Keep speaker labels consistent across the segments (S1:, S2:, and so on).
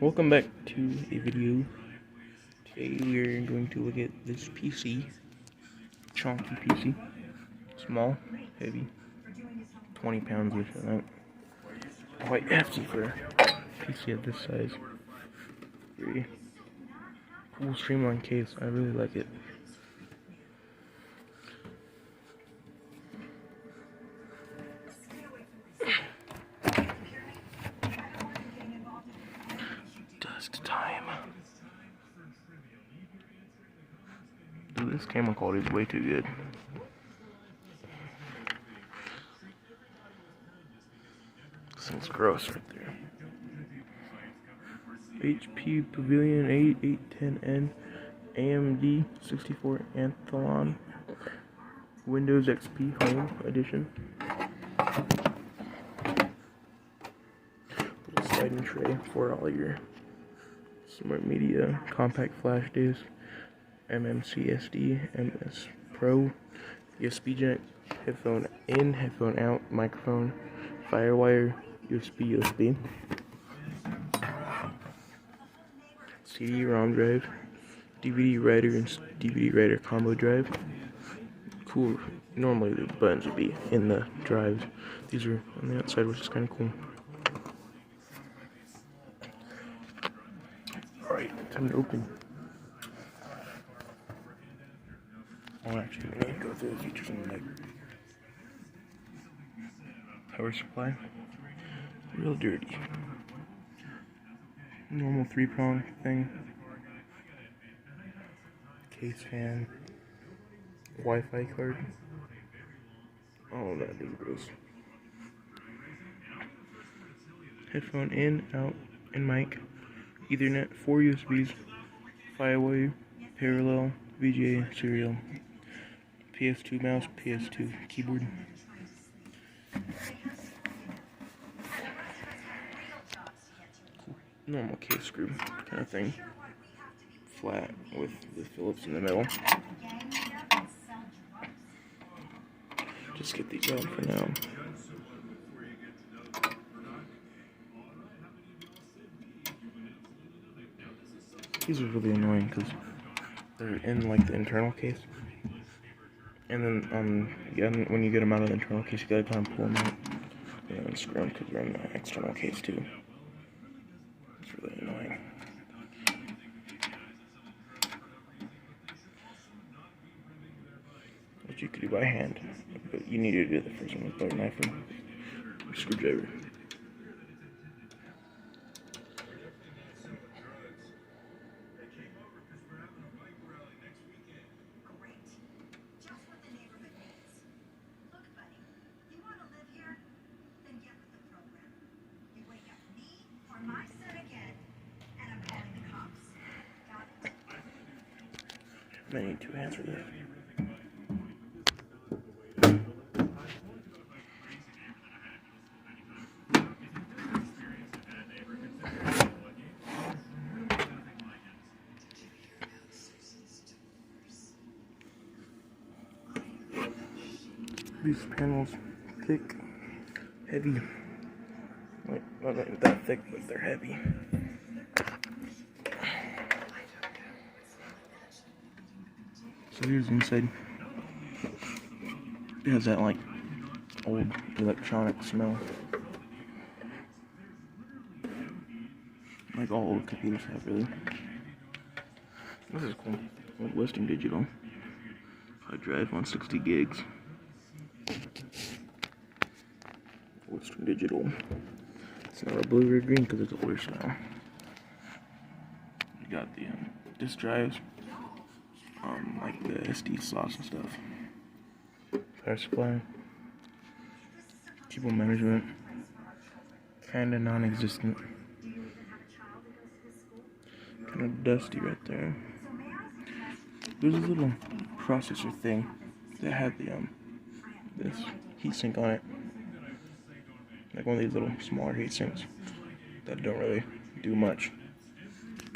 S1: Welcome back to a video. Today we're going to look at this PC. Chunky PC. Small, heavy, 20 pounds ish of that. Quite hefty for a PC of this size. Very cool streamlined case. I really like it. Dust time. Dude, this camera quality is way too good. This thing's gross right there. HP Pavilion a810n AMD 64 Anthlon Windows XP Home Edition. Little sliding tray for all your smart media, compact flash disk, MMC SD, MS Pro, USB jack, headphone in, headphone out, microphone, firewire, USB. CD-ROM drive, DVD writer and DVD writer combo drive. Cool. Normally the buttons would be in the drives. These are on the outside, which is kind of cool. Alright, time to open. Oh, actually, we need to go through the features in the neck. Power supply. Real dirty. Normal 3-prong thing. Case fan. Wi-Fi card. Oh, that is gross. Headphone in, out, and mic. Ethernet, 4 USBs. Firewire, parallel, VGA, serial. PS2 mouse, PS2 keyboard. Normal case screw kind of thing. Flat with the Phillips in the middle. Just get these out for now. These are really annoying because they're in like the internal case. And then when you get them out of the internal case, you gotta kind of pull them out and unscrew them because they're in the external case too. It's really annoying. Which you could do by hand, but you need to do the first one with butter knife or screwdriver. I need 2 hands for this. These panels, thick, heavy. Like, not that thick, but they're heavy. So here's the inside. It has that like old electronic smell. Like all old computers have, really. This is cool. Old Western Digital. Hard drive, 160 gigs. Western Digital. It's not a blue or green because it's older style. You got the disk drives. Like the SD slots and stuff. Power supply. Keyboard management. Kinda non-existent. Kinda dusty right there. There's a little processor thing that had the this heatsink on it. Like one of these little smaller heatsinks that don't really do much.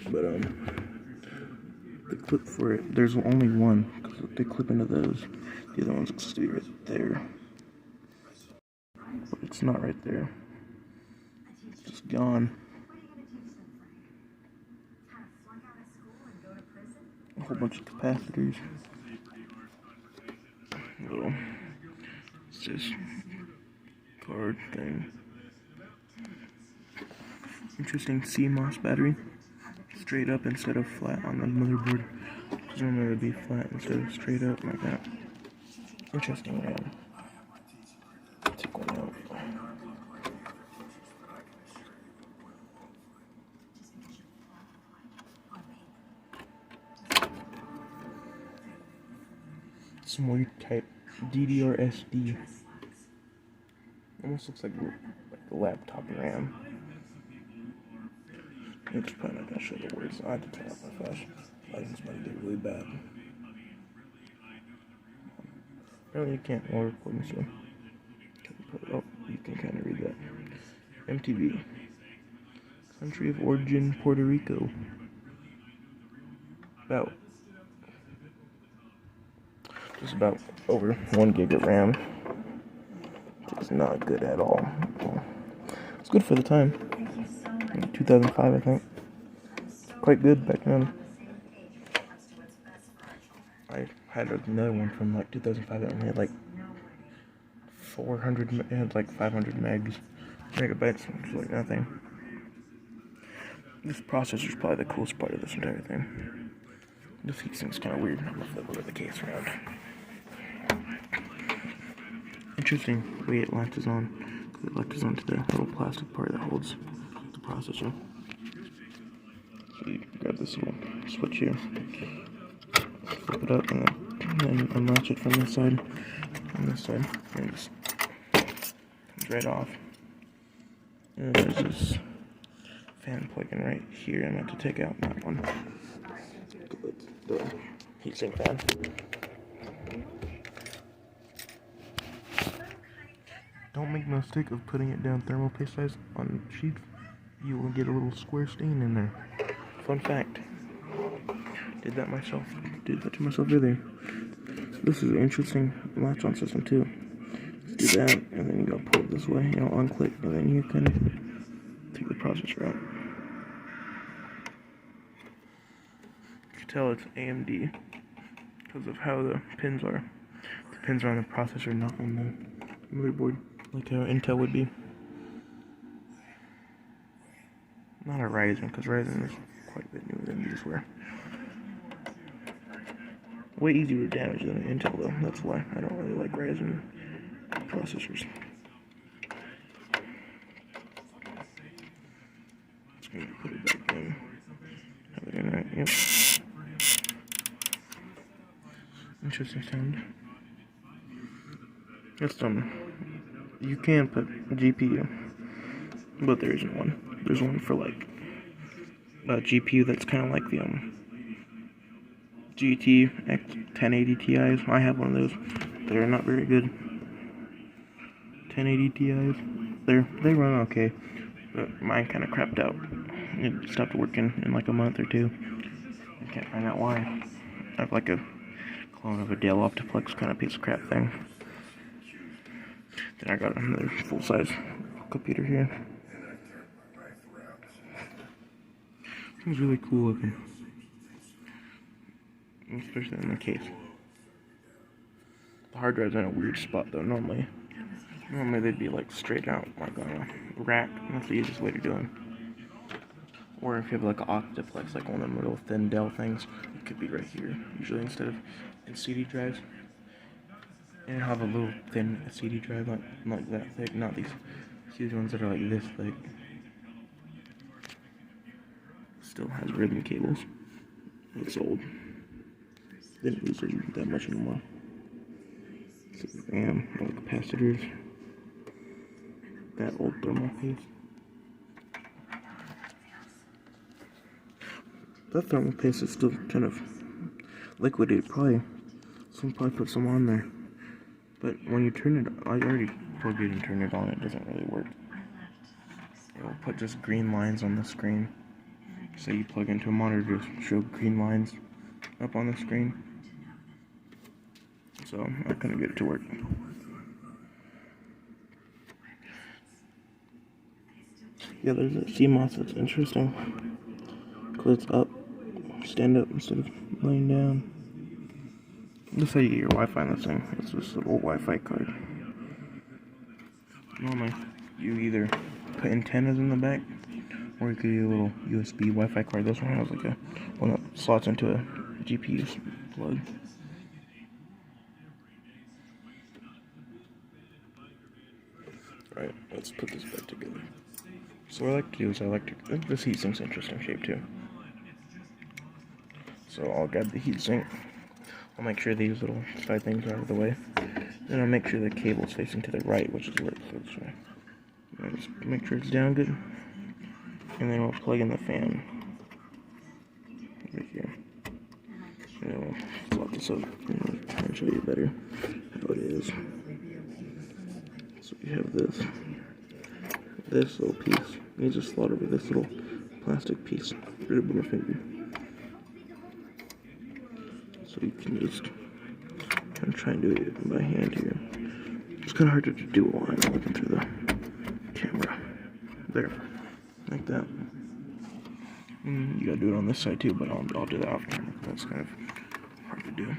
S1: But the clip for it, there's only one, because they clip into those. The other one's supposed to be right there. But it's not right there. It's just gone. a whole bunch of capacitors. Little, it's just card thing. Interesting CMOS battery. Straight up instead of flat on the motherboard. Because normally it would be flat instead of straight up like that. Interesting RAM. Take one out. Some weird type DDR-SD. Almost looks like a laptop RAM. It's probably not gonna show the words. I had to turn off my flash. Lighting's about to get really bad. Apparently you can't while recording, so oh, you can kind of read that. MTV. Country of origin, Puerto Rico. Just about over 1 gig of RAM. It's not good at all. It's good for the time. 2005, I think. Quite good back then. I had another one from like 2005 that only had like 400, it had like 500 megabytes, which is like nothing. This processor is probably the coolest part of this entire thing. This heatsink's kind of weird. I'm gonna flip over the case around. Interesting way it latches on, because it latches onto the little plastic part that holds the processor. So you grab this little switch here, flip it up, and then unlatch it from this side, and it just comes right off. And there's this fan plug-in right here. I'm going to take out that one. The heatsink fan. Don't make the mistake of putting it down thermal paste size on sheets. You will get a little square stain in there. Fun fact. Did that myself. Did that to myself earlier. This is an interesting latch-on system too. Do that, and then you go pull it this way. You know, unclick, and then you kind of take the processor out. You can tell it's AMD because of how the pins are. The pins are on the processor, not on the motherboard, like how Intel would be. Not a Ryzen, because Ryzen is quite a bit newer than these were. Way easier to damage than an Intel though, that's why I don't really like Ryzen processors. Just gonna put it back in. Have it in right, yep. Interesting sound. It's you can put a GPU, but there isn't one. There's one for like a GPU that's kind of like the GT X1080 Ti's. I have one of those. They're not very good. 1080 Ti's. They run okay, but mine kind of crapped out. It stopped working in like a month or two. I can't find out why. I have like a clone of a Dell Optiplex kind of piece of crap thing. Then I got another full-size computer here. It's really cool looking, especially in the case. The hard drive's in a weird spot though. Normally they'd be like straight out, like on a rack. That's the easiest way to do it. Or if you have like an Octiplex, like one of them little thin Dell things, it could be right here. Usually instead of in CD drives, and have a little thin CD drive, not that thick, not these huge ones that are like this thick. Still has ribbon cables. It's old. Didn't use it that much anymore. RAM, all the capacitors. That old thermal paste. That thermal paste is still kind of liquidated. Someone probably put some on there. But when you turn it, I already plugged it and turned it on. It doesn't really work. It will put just green lines on the screen. So you plug into a monitor to show green lines up on the screen. So I couldn't get it to work. Yeah, there's a CMOS that's interesting. Because it's up. stand up instead of laying down. This is how you get your Wi-Fi on this thing. It's this little Wi-Fi card. Normally, you either put antennas in the back, or you could use a little USB Wi-Fi card. This one has like a one that slots into a GPU plug. Right, let's put this back together. So what I like to do is this heatsink's interesting shape too. So I'll grab the heatsink. I'll make sure these little side things are out of the way. Then I'll make sure the cable's facing to the right, which is where it flips right. And just make sure it's down good. And then we'll plug in the fan right here. And then we'll slot this up and try and show you better how it is. So we have this little piece. You just slot over this little plastic piece right above my finger. So you can just kind of try and do it by hand here. It's kind of hard to do while I'm looking through the camera. There, like that. You gotta do it on this side too, but I'll do that off camera. That's kind of hard to do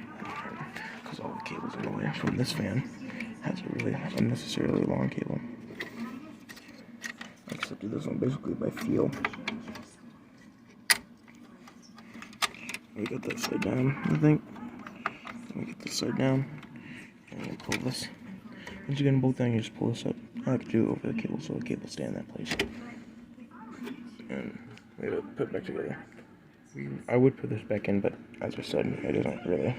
S1: because all the cables in the way from this fan has a really unnecessarily long cable. I just have to do this one basically by feel. We got that side down, I think. We get this side down, and we pull this. Once you get them both down, you just pull this up. I like to do it over the cable so the cable stay in that place. And we gotta put it back together. I would put this back in, but as I said, it doesn't really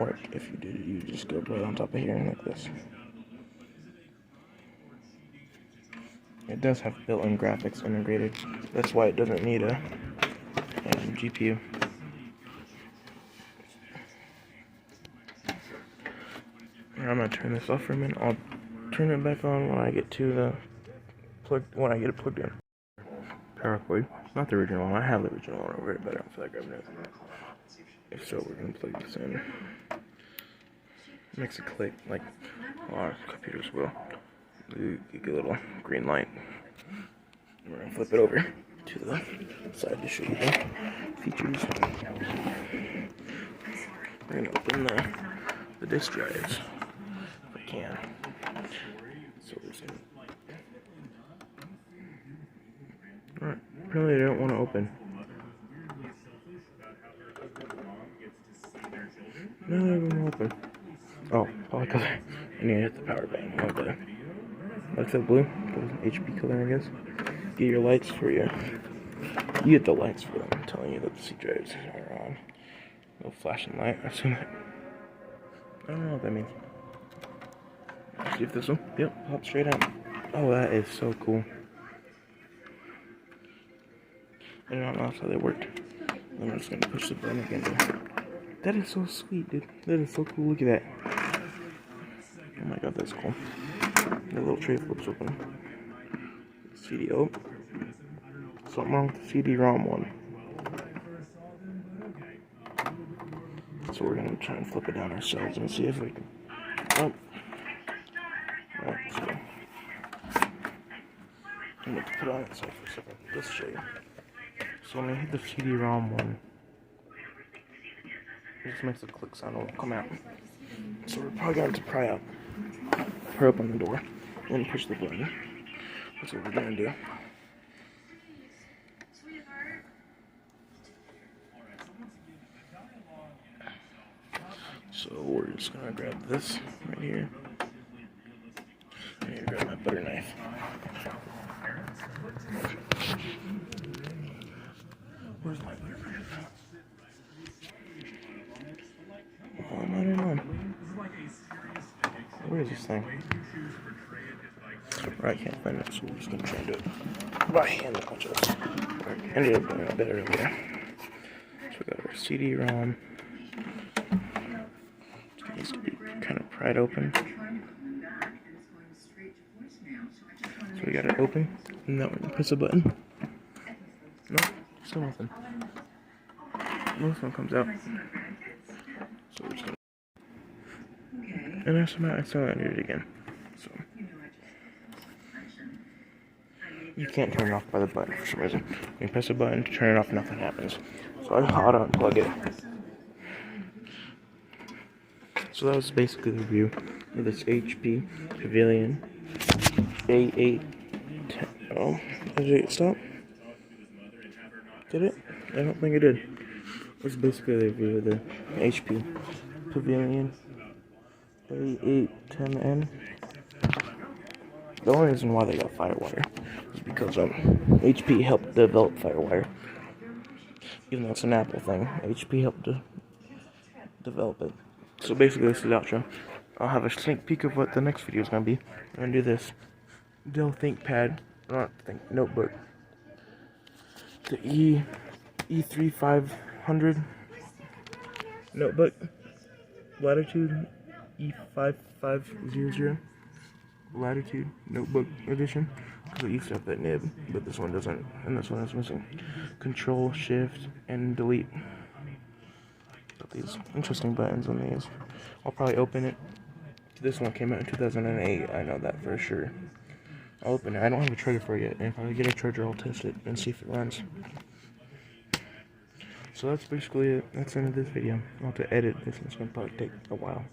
S1: work. If you did it, you just go right on top of here like this. It does have built-in graphics integrated. That's why it doesn't need a GPU. I'm gonna turn this off for a minute. I'll turn it back on when I get to the plug. When I get it plugged in. Power cord. Not the original one. I have the original one over here, but I don't feel like grabbing it. If so, we're gonna plug this in. It makes a click like our computers will. You get a little green light. We're gonna flip it over to the side to show you the features. We're gonna open the disk drives. Can. So there's alright, apparently I don't want to open. No, they won't open. Oh, probably because I need to hit the power button. Okay. Like that blue? HB color, I guess. Get your lights for you. You get the lights for them. I'm telling you that the C drives are on. No flashing light. I assume that. I don't know what that means. See if this one, yep, pop straight out. Oh, that is so cool. I don't know how they worked. I'm just gonna push the button again. That is so sweet, dude. That is so cool. Look at that. Oh my god, that's cool. The little tray flips open. CD. Oh, something wrong with the CD-ROM one. So we're gonna try and flip it down ourselves and see if we can. Oh. Alright, so I'm going to put on it so for a second. Let's show you. So when I hit the CD-ROM one, it just makes a click sound. It won't come out. So we're probably going to pry open the door and push the button. That's what we're going to do. So we're just going to grab this right here. I need to grab my butter knife. Where's my butter knife? Oh, I don't know. Where is this thing? I can't find it, so we're just gonna try and do it by hand. Watch this. I ended up doing it better earlier. So we got our CD-ROM. It needs to be kind of pried open. So we got it open, and now we're gonna press a button. No, still nothing. This one comes out. So we're just gonna. And I still ended it again. So you can't turn it off by the button for some reason. When you press a button to turn it off, nothing happens. So I auto unplug it. So that was basically the review of this HP Pavilion a810. Oh, did it stop? Did it? I don't think it did. That's basically the review of the HP Pavilion a810n. The only reason why they got Firewire is because HP helped develop Firewire. Even though it's an Apple thing, HP helped to develop it. So basically this is the outro. I'll have a sneak peek of what the next video is going to be. I'm going to do this Dell ThinkPad, not Think notebook. The E3500 notebook, Latitude E5500 Latitude notebook edition. Because it used to have that nib, but this one doesn't, and this one is missing Control, Shift, and Delete. Got these interesting buttons on these. I'll probably open it. This one came out in 2008. I know that for sure. I'll open it. I don't have a charger for it yet, and if I get a charger, I'll test it and see if it runs. So that's basically it. That's the end of this video. I'll have to edit this, and it's going to probably take a while.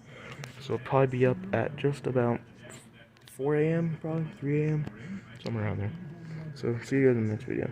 S1: So it'll probably be up at just about 4 a.m., probably 3 a.m., somewhere around there. So see you guys in the next video.